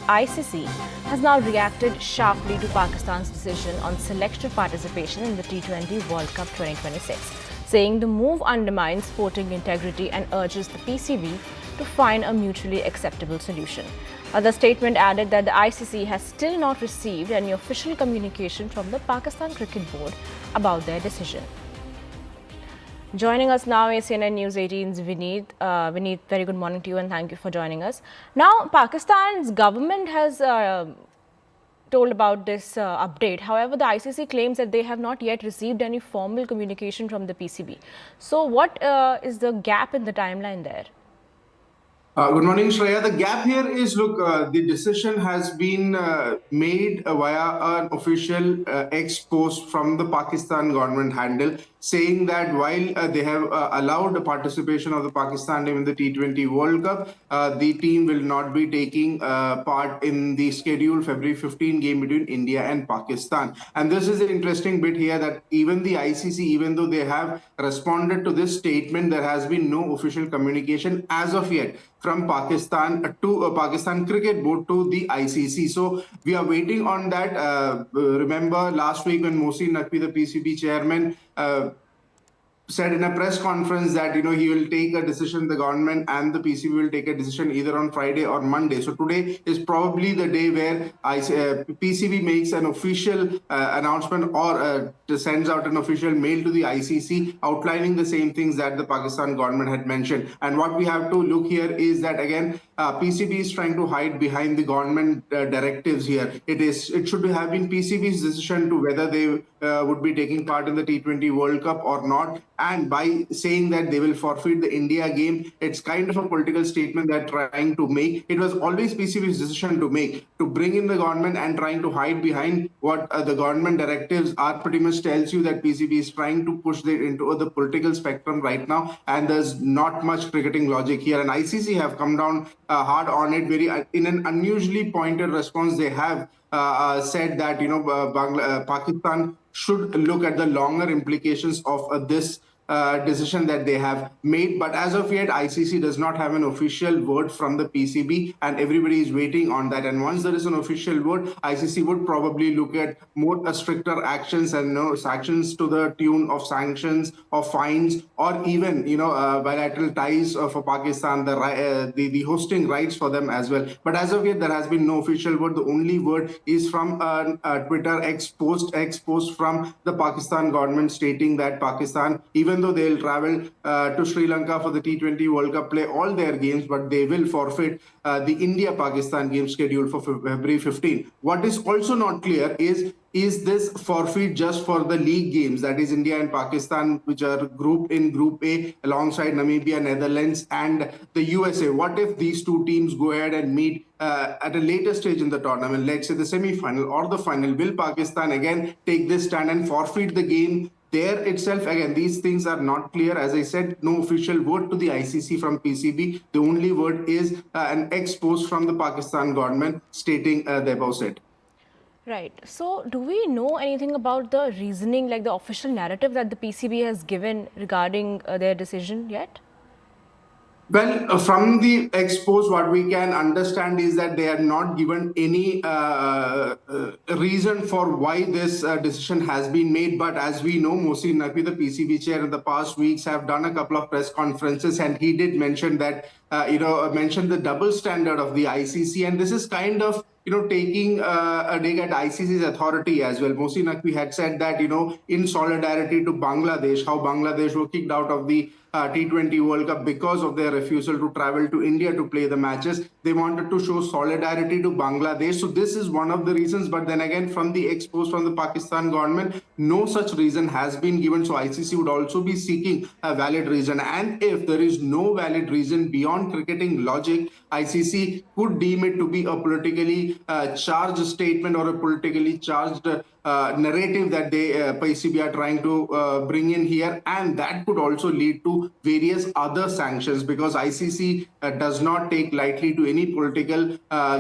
ICC has now reacted sharply to Pakistan's decision on selective participation in the T20 World Cup 2026, saying the move undermines sporting integrity and urges the PCB to find a mutually acceptable solution. The statement added that the ICC has still not received any official communication from the Pakistan Cricket Board about their decision. Joining us now is CNN News 18's Vineet. Vineet, very good morning to you and thank you for joining us. Now, Pakistan's government has told about this update. However, the ICC claims that they have not yet received any formal communication from the PCB. So what is the gap in the timeline there? Good morning, Shreya. The gap here is, look, the decision has been made via an official ex post from the Pakistan government handle, saying that while they have allowed the participation of the Pakistan team in the T20 World Cup, the team will not be taking part in the scheduled February 15 game between India and Pakistan. And this is an interesting bit here that even the ICC, even though they have responded to this statement, there has been no official communication as of yet from Pakistan to Pakistan Cricket Board to the ICC. So we are waiting on that. Remember last week when Mohsin Naqvi, the PCB chairman, said in a press conference that he will take a decision, the government and the PCB will take a decision either on Friday or Monday. So today is probably the day where PCB makes an official announcement or sends out an official mail to the ICC outlining the same things that the Pakistan government had mentioned. And what we have to look here is that again PCB is trying to hide behind the government directives here. It should have been PCB's decision to whether they would be taking part in the T20 World Cup or not. And by saying that they will forfeit the India game, it's kind of a political statement they're trying to make. It was always PCB's decision to make, to bring in the government and trying to hide behind what the government directives are. Pretty much tells you that PCB is trying to push it into the political spectrum right now. And there's not much cricketing logic here. And ICC have come down hard on it, very in an unusually pointed response. They have said that Pakistan should look at the longer implications of this decision that they have made. But as of yet, ICC does not have an official word from the PCB, and everybody is waiting on that. And once there is an official word, ICC would probably look at more stricter actions and sanctions to the tune of sanctions or fines, or even bilateral ties for Pakistan, the hosting rights for them as well. But as of yet, there has been no official word. The only word is from a Twitter ex post from the Pakistan government stating that Pakistan, even though they'll travel to Sri Lanka for the T20 World Cup, play all their games, but they will forfeit the India-Pakistan game scheduled for February 15. What is also not clear is this forfeit just for the league games, that is India and Pakistan, which are grouped in Group A alongside Namibia, Netherlands and the USA. What if these two teams go ahead and meet at a later stage in the tournament, let's say the semi-final or the final? Will Pakistan again take this stand and forfeit the game there itself? Again, these things are not clear. As I said, no official word to the ICC from PCB. The only word is an ex post from the Pakistan government stating the above said. Right. So do we know anything about the reasoning, like the official narrative that the PCB has given regarding their decision yet? Well, from the expose, what we can understand is that they are not given any reason for why this decision has been made. But as we know, Mohsin Naqvi, the PCB chair, in the past weeks have done a couple of press conferences, and he did mention that, mention the double standard of the ICC. And this is kind of taking a dig at ICC's authority as well. Mohsin Naqvi had said that, in solidarity to Bangladesh, how Bangladesh were kicked out of the T20 World Cup because of their refusal to travel to India to play the matches. They wanted to show solidarity to Bangladesh. So this is one of the reasons. But then again, from the expose from the Pakistan government, no such reason has been given. So ICC would also be seeking a valid reason. And if there is no valid reason beyond cricketing logic, ICC could deem it to be a politically charged statement or a politically charged narrative that they PCB are trying to bring in here, and that could also lead to various other sanctions, because ICC does not take lightly to any political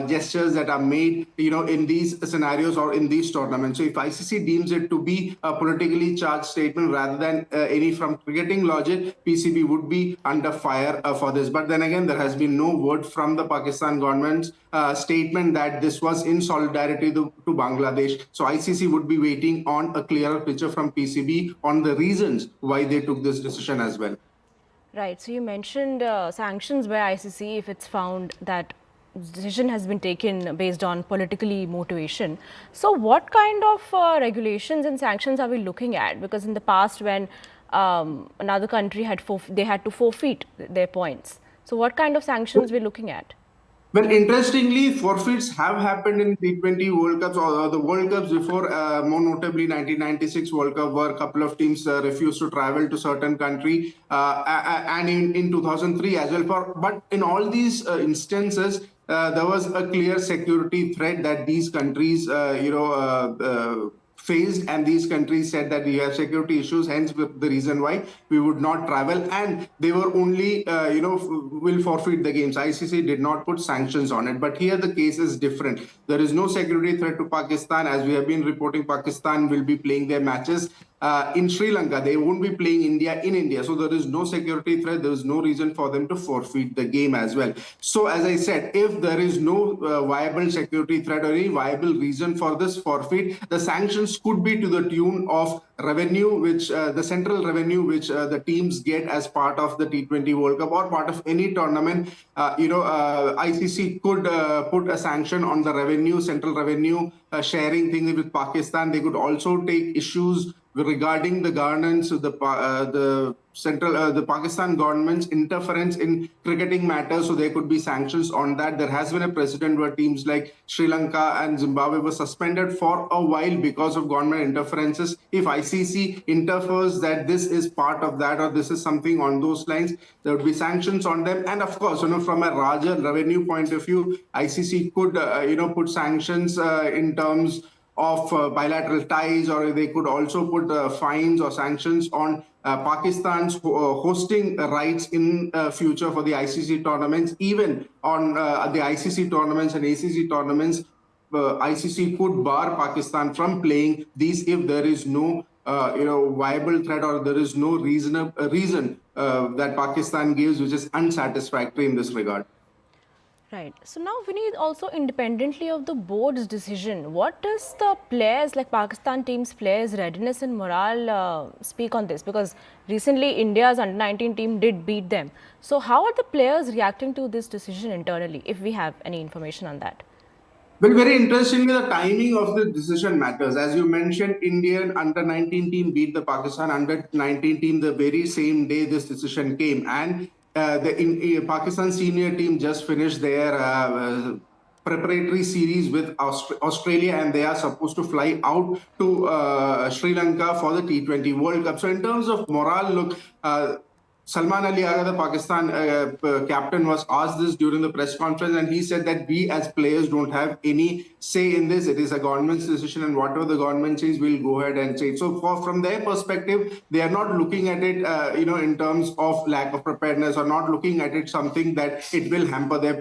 gestures that are made in these scenarios or in these tournaments. So if ICC deems it to be a politically charged statement rather than any from cricketing logic, PCB would be under fire for this. But then again, there has been no word from the Pakistan government statement that this was in solidarity to Bangladesh. So ICC would be waiting on a clearer picture from PCB on the reasons why they took this decision as well. Right. So you mentioned sanctions by ICC if it's found that decision has been taken based on politically motivation. So what kind of regulations and sanctions are we looking at? Because in the past, when another country they had to forfeit their points. So what kind of sanctions we're looking at? Well, interestingly, forfeits have happened in T20 World Cups or the World Cups before, more notably 1996 World Cup, where a couple of teams refused to travel to certain country, and in 2003 as well. But in all these instances, there was a clear security threat that these countries, faced, and these countries said that we have security issues, hence the reason why we would not travel, and they were only will forfeit the games. ICC did not put sanctions on it, but here the case is different. There is no security threat to Pakistan. As we have been reporting, Pakistan will be playing their matches in Sri Lanka. They won't be playing India in India. So there is no security threat. There is no reason for them to forfeit the game as well. So as I said, if there is no viable security threat or any viable reason for this forfeit, the sanctions could be to the tune of revenue, which the central revenue which the teams get as part of the T20 World Cup or part of any tournament. ICC could put a sanction on the revenue, central revenue sharing thing with Pakistan. They could also take issues regarding the governance of the Pakistan government's interference in cricketing matters, so there could be sanctions on that. There has been a precedent where teams like Sri Lanka and Zimbabwe were suspended for a while because of government interferences. If ICC interferes that this is part of that or this is something on those lines, there would be sanctions on them. And of course, from a larger revenue point of view, ICC could put sanctions in terms of bilateral ties, or they could also put fines or sanctions on Pakistan's hosting rights in future for the ICC tournaments. Even on the ICC tournaments and ACC tournaments, ICC could bar Pakistan from playing these if there is no viable threat or there is no reason that Pakistan gives which is unsatisfactory in this regard. Right. So now we need also independently of the board's decision, what does the players like Pakistan team's players' readiness and morale speak on this? Because recently India's under-19 team did beat them. So how are the players reacting to this decision internally, if we have any information on that? Well, very interestingly, the timing of the decision matters. As you mentioned, Indian under-19 team beat the Pakistan under-19 team the very same day this decision came. And the Pakistan senior team just finished their preparatory series with Australia, and they are supposed to fly out to Sri Lanka for the T20 World Cup. So in terms of morale, look, Salman Ali Agha, the Pakistan captain, was asked this during the press conference, and he said that we as players don't have any say in this. It is a government's decision, and whatever the government says, we'll go ahead and say it. So from their perspective, they are not looking at it, in terms of lack of preparedness, or not looking at it something that it will hamper their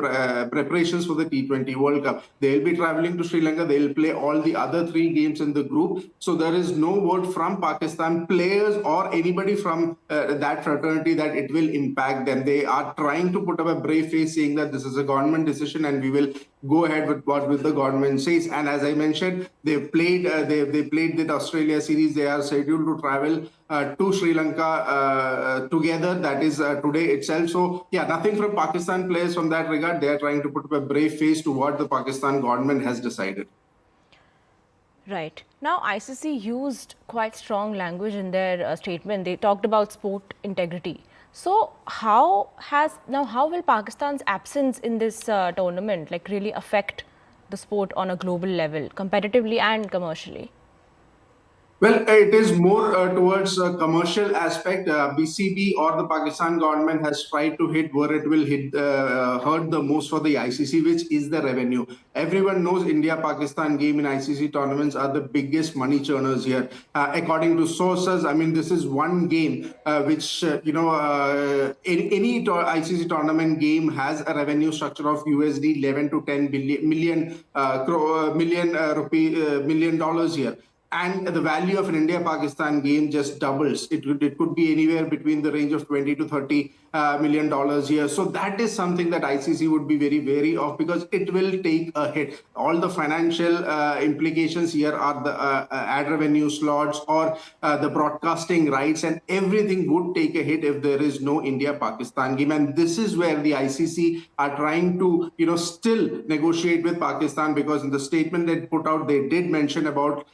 preparations for the T20 World Cup. They'll be traveling to Sri Lanka. They'll play all the other 3 games in the group. So there is no word from Pakistan players or anybody from that fraternity that it will impact them. They are trying to put up a brave face saying that this is a government decision and we will go ahead with what the government says. And as I mentioned, they've played they played the Australia series. They are scheduled to travel to Sri Lanka together. That is today itself. So yeah, nothing from Pakistan players from that regard. They are trying to put up a brave face to what the Pakistan government has decided. Right. Now, ICC used quite strong language in their statement. They talked about sport integrity. So, how will Pakistan's absence in this tournament really affect the sport on a global level, competitively and commercially? Well, it is more towards a commercial aspect. PCB or the Pakistan government has tried to hit where it will hurt the most for the ICC, which is the revenue. Everyone knows India-Pakistan game in ICC tournaments are the biggest money churners here. According to sources, I mean, this is one game which, any ICC tournament game has a revenue structure of USD 11 to 10 million dollars here. and the value of an India-Pakistan game just doubles. It could be anywhere between the range of 20 to 30 million dollars here. So that is something that ICC would be very wary of, because it will take a hit. All the financial implications here are the ad revenue slots or the broadcasting rights, and everything would take a hit if there is no India-Pakistan game. And this is where the ICC are trying to, still negotiate with Pakistan, because in the statement they put out, they did mention about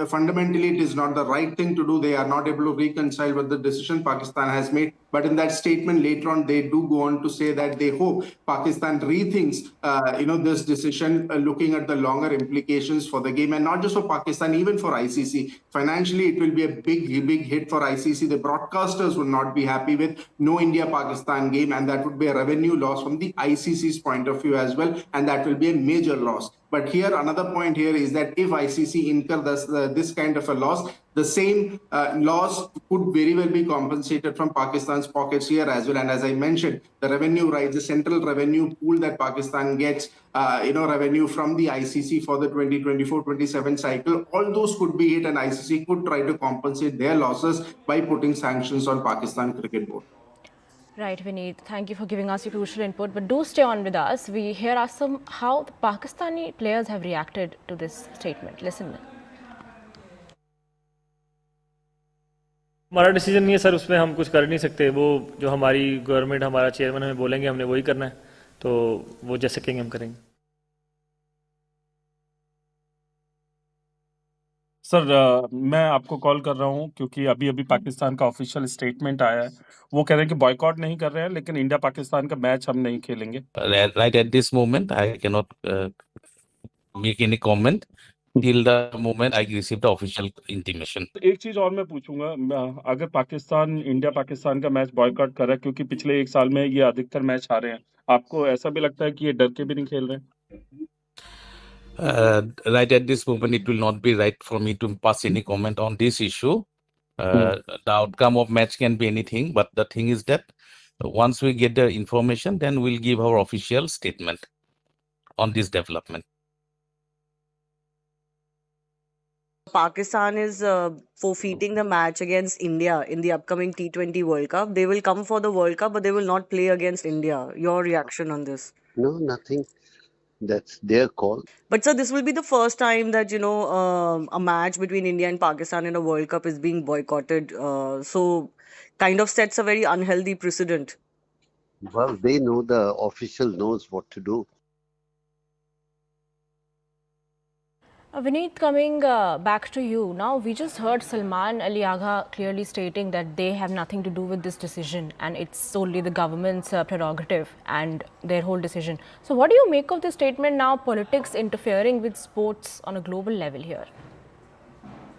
fundamentally it is not the right thing to do. They are not able to reconcile with the decision Pakistan has made. But in that statement later on, they do go on to say that they hope Pakistan rethinks, this decision, looking at the longer implications for the game, and not just for Pakistan, even for ICC. Financially, it will be a big hit for ICC. The broadcasters will not be happy with no India-Pakistan game, and that would be a revenue loss from the ICC's point of view as well, and that will be a major loss. But here, another point here is that if ICC incur this kind of a loss, the same loss could very well be compensated from Pakistan's pockets here as well. And as I mentioned, the revenue rights, the central revenue pool that Pakistan gets, revenue from the ICC for the 2024-27 cycle, all those could be hit, and ICC could try to compensate their losses by putting sanctions on Pakistan Cricket Board. Right, Vineet. Thank you for giving us your crucial input. But do stay on with us. We hear how the Pakistani players have reacted to this statement. Listen. हमारा decision नहीं है sir, उसमें हम कुछ कर नहीं सकते. वो जो हमारी गवर्नमेंट, हमारा चेयरमैन हमें बोलेंगे, हमने वही करना है. तो वो जैसे कहेंगे हम करेंगे. सर मैं आपको कॉल कर रहा हूं क्योंकि अभी पाकिस्तान का ऑफिशियल स्टेटमेंट आया है. वो कह रहे हैं कि बॉयकॉट नहीं कर रहे हैं, लेकिन इंडिया पाकिस्तान का मैच हम नहीं खेलेंगे. Right at this moment, I cannot make any comment till the moment I receive the official intimation. एक चीज और मैं पूछूंगा, अगर पाकिस्तान इंडिया पाकिस्तान का मैच बॉयकॉट कर रहा है क्योंकि पिछले एक साल में ये अधिकतर मैच हारे हैं, आपको ऐसा भी लगता है कि ये डर के भी नहीं खेल रहे हैं? Right at this moment, it will not be right for me to pass any comment on this issue. The outcome of match can be anything, but the thing is that once we get the information, then we'll give our official statement on this development. Pakistan is forfeiting the match against India in the upcoming T20 World Cup. They will come for the World Cup, but they will not play against India. Your reaction on this? No, nothing. That's their call. But sir, this will be the first time that, a match between India and Pakistan in a World Cup is being boycotted. So kind of sets a very unhealthy precedent. Well, they know, the official knows what to do. Vineet, coming back to you. Now, we just heard Salman Ali Agha clearly stating that they have nothing to do with this decision and it's solely the government's prerogative and their whole decision. So what do you make of this statement now, politics interfering with sports on a global level here?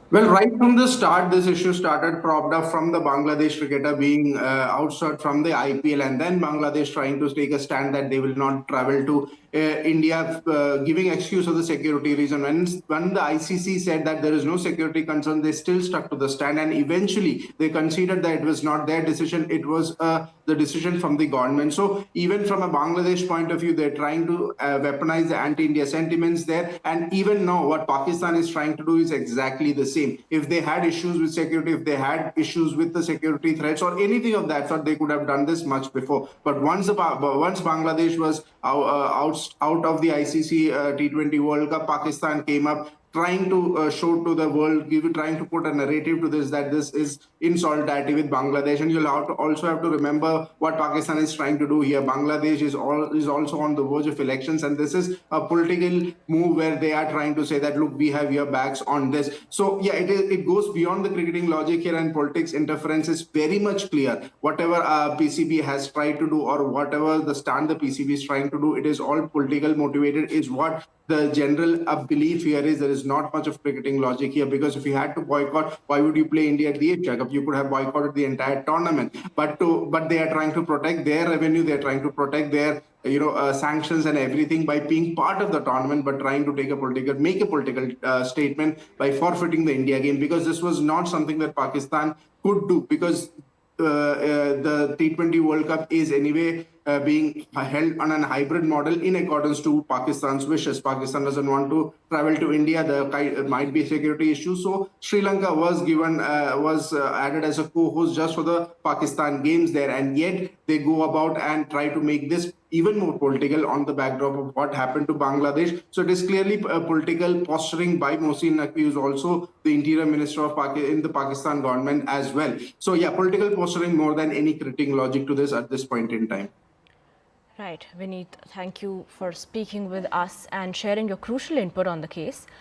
Well, right from the start, this issue started propped up from the Bangladesh cricketer being ousted from the IPL, and then Bangladesh trying to take a stand that they will not travel to India, giving excuse of the security reason. When the ICC said that there is no security concern, they still stuck to the stand, and eventually they considered that it was not their decision, it was the decision from the government. So even from a Bangladesh point of view, they're trying to weaponize the anti-India sentiments there. And even now, what Pakistan is trying to do is exactly the same. If they had issues with security, if they had issues with the security threats or anything of that sort, they could have done this much before. But once Bangladesh was out of the ICC T20 World Cup, Pakistan came up trying to show to the world, trying to put a narrative to this, that this is in solidarity with Bangladesh. And you'll also have to remember what Pakistan is trying to do here. Bangladesh is also on the verge of elections, and this is a political move where they are trying to say that, look, we have your backs on this. So yeah, it goes beyond the cricketing logic here, and politics interference is very much clear. Whatever PCB has tried to do, or whatever the stand the PCB is trying to do, it is all political motivated, is what the general belief here is. There is not much of cricketing logic here, because if you had to boycott, why would you play India at the Asia Cup? You could have boycotted the entire tournament. But they are trying to protect their revenue. They are trying to protect their sanctions and everything by being part of the tournament, but trying to make a political statement by forfeiting the India game, because this was not something that Pakistan could do, because the T20 World Cup is anyway being held on a hybrid model in accordance to Pakistan's wishes. Pakistan doesn't want to travel to India. There might be security issues. So Sri Lanka was given, added as a co-host just for the Pakistan games there. And yet they go about and try to make this even more political on the backdrop of what happened to Bangladesh. So it is clearly political posturing by Mohsin Naqvi, who is also the interior minister of in the Pakistan government as well. So yeah, political posturing more than any critical logic to this at this point in time. Right, Vineet, thank you for speaking with us and sharing your crucial input on the case.